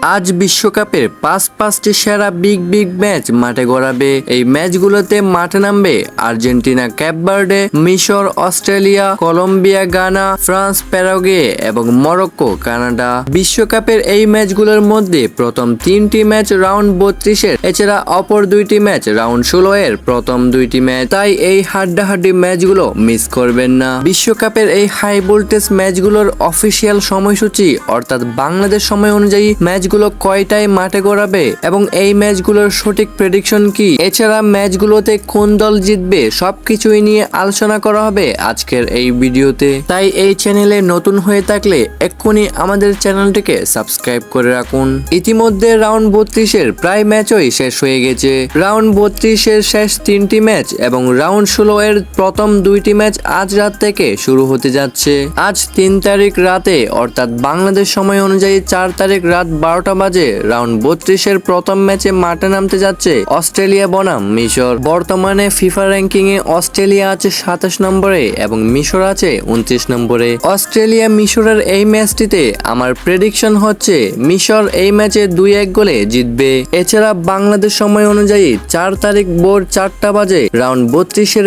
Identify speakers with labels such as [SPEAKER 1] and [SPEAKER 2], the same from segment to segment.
[SPEAKER 1] আজ বিশ্বকাপের পাঁচটি সেরা বিগ ম্যাচ মাঠে গড়াবে। এই ম্যাচগুলোতে মাঠে নামবে আর্জেন্টিনা, ক্যাপ ভার্দে, মিশর, অস্ট্রেলিয়া, কলম্বিয়া, গানা, ফ্রান্স, প্যারাগুয়ে এবং মরক্কো, কানাডা। বিশ্বকাপের এই ম্যাচগুলোর মধ্যে প্রথম 3টি ম্যাচ রাউন্ড 32-এর, এছাড়া অপর 2টি ম্যাচ রাউন্ড 16-এর প্রথম 2টি ম্যাচ। তাই এই হাড্ডাহাড্ডি ম্যাচগুলো মিস করবেন না। বিশ্বকাপের এই হাই ভোল্টেজ ম্যাচগুলোর অফিসিয়াল সময়সূচি অর্থাৎ বাংলাদেশ সময় অনুযায়ী ম্যাচগুলো কয়টায় মাঠে গড়াবে এবং এই ম্যাচগুলোর সঠিক প্রেডিকশন কি, এছাড়া ম্যাচগুলোতে কোন দল জিতবে, সবকিছুই নিয়ে আলোচনা করা হবে আজকের এই ভিডিওতে। তাই এই চ্যানেলে নতুন হয়ে থাকলে এক্ষুনি আমাদের চ্যানেলটিকে সাবস্ক্রাইব করে রাখুন। ইতিমধ্যে রাউন্ড 32-এর প্রায় ম্যাচই শেষ হয়ে গেছে। রাউন্ড 32-এর শেষ 3টি ম্যাচ এবং রাউন্ড 16-এর প্রথম 2টি ম্যাচ আজ রাত থেকে শুরু হতে যাচ্ছে। আজ 3 তারিখ রাতে অর্থাৎ বাংলাদেশ সময় অনুযায়ী 4 তারিখ রাত 12টা বাজে রাউন্ড 32-এর প্রথম ম্যাচে মাঠে নামতে যাচ্ছে অস্ট্রেলিয়া বনাম মিশর। বর্তমানে ফিফা র্যাঙ্কিং এ অস্ট্রেলিয়া আছে 27 নম্বরে এবং মিশর আছে 29 নম্বরে। অস্ট্রেলিয়া মিশরের এই ম্যাচটিতে আমার প্রেডিকশন হচ্ছে মিশর এই ম্যাচে 2-1 গোলে জিতবে। এছাড়া বাংলাদেশ সময় অনুযায়ী 4 তারিখ ভোর 4টা বাজে রাউন্ড 32-এর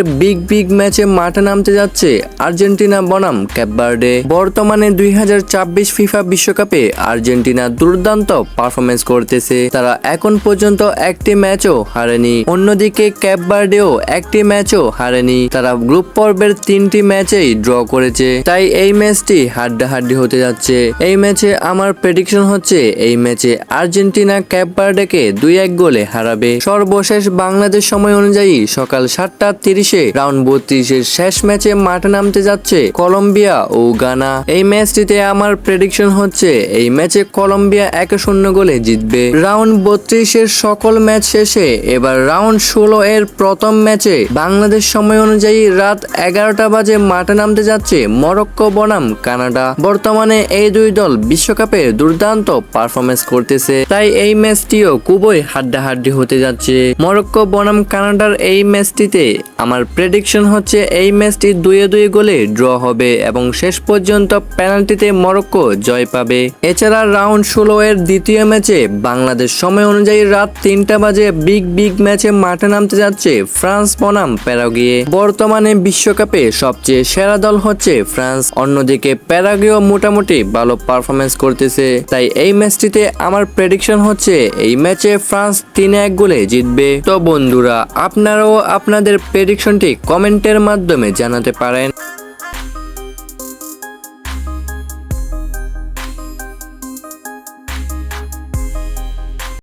[SPEAKER 1] বিগ ম্যাচে মাঠে নামতে যাচ্ছে আর্জেন্টিনা বনাম ক্যাপ ভার্দে। বর্তমানে 2026 ফিফা বিশ্বকাপে আর্জেন্টিনা দুর্দান্ত পারফরমেন্স করতেছে। তারা এখন পর্যন্ত একটি ম্যাচও হারেনি। অন্যদিকে ক্যাপ ভার্দেও একটি ম্যাচও হারেনি। তারা গ্রুপ পর্বের 3টি ম্যাচেই ড্র করেছে। তাই এই ম্যাচটি হাড্ডাহাড্ডি হতে যাচ্ছে। এই ম্যাচে আমার প্রেডিকশন হচ্ছে এই ম্যাচে আর্জেন্টিনা ক্যাপ ভার্দেকে 2-1 গোলে হারাবে। সর্বশেষ বাংলাদেশ সময় অনুযায়ী সকাল 7:30-এ রাউন্ড 32-এর শেষ ম্যাচে মাঠে নামতে যাচ্ছে কলম্বিয়া ও গানা। এই ম্যাচটিতে আমার প্রেডিকশন হচ্ছে এই ম্যাচে কলম্বিয়া 1-0 গোলে জিতবে। রাউন্ড 32-এর সকল ম্যাচ শেষে এবার রাউন্ড 16-এর প্রথম ম্যাচে বাংলাদেশ সময় অনুযায়ী রাত 11টা বাজে মাঠে নামতে যাচ্ছে মরক্কো বনাম কানাডা। বর্তমানে এই দুই দল বিশ্বকাপে দুর্দান্ত পারফরমেন্স করতেছে, তাই এই ম্যাচটিও খুবই হাড্ডাহাড্ডি হতে যাচ্ছে। মরক্কো বনাম কানাডার এই ম্যাচটিতে আমার প্রেডিকশন হচ্ছে এই ম্যাচটি 2-2 গোলে ড্র হবে এবং শেষ পর্যন্ত পেনাল্টিতে মরক্কো জয় পাবে। এছাড়া রাউন্ড 16-এর দ্বিতীয় ম্যাচে বাংলাদেশ সময় অনুযায়ী রাত 3টা বাজে বিগ ম্যাচে মাঠে নামতে যাচ্ছে ফ্রান্স বনাম প্যারাগুয়ে। বর্তমানে বিশ্বকাপে সবচেয়ে সেরা দল হচ্ছে ফ্রান্স, অন্যদিকে প্যারাগুয়েও মোটামুটি ভালো পারফরমেন্স করতেছে। তাই এই ম্যাচটিতে আমার প্রেডিকশন হচ্ছে এই ম্যাচে ফ্রান্স 3-1 গোলে জিতবে। তো বন্ধুরা, আপনারাও আপনাদের প্রেডিকশনটি কমেন্টের মাধ্যমে জানাতে পারেন।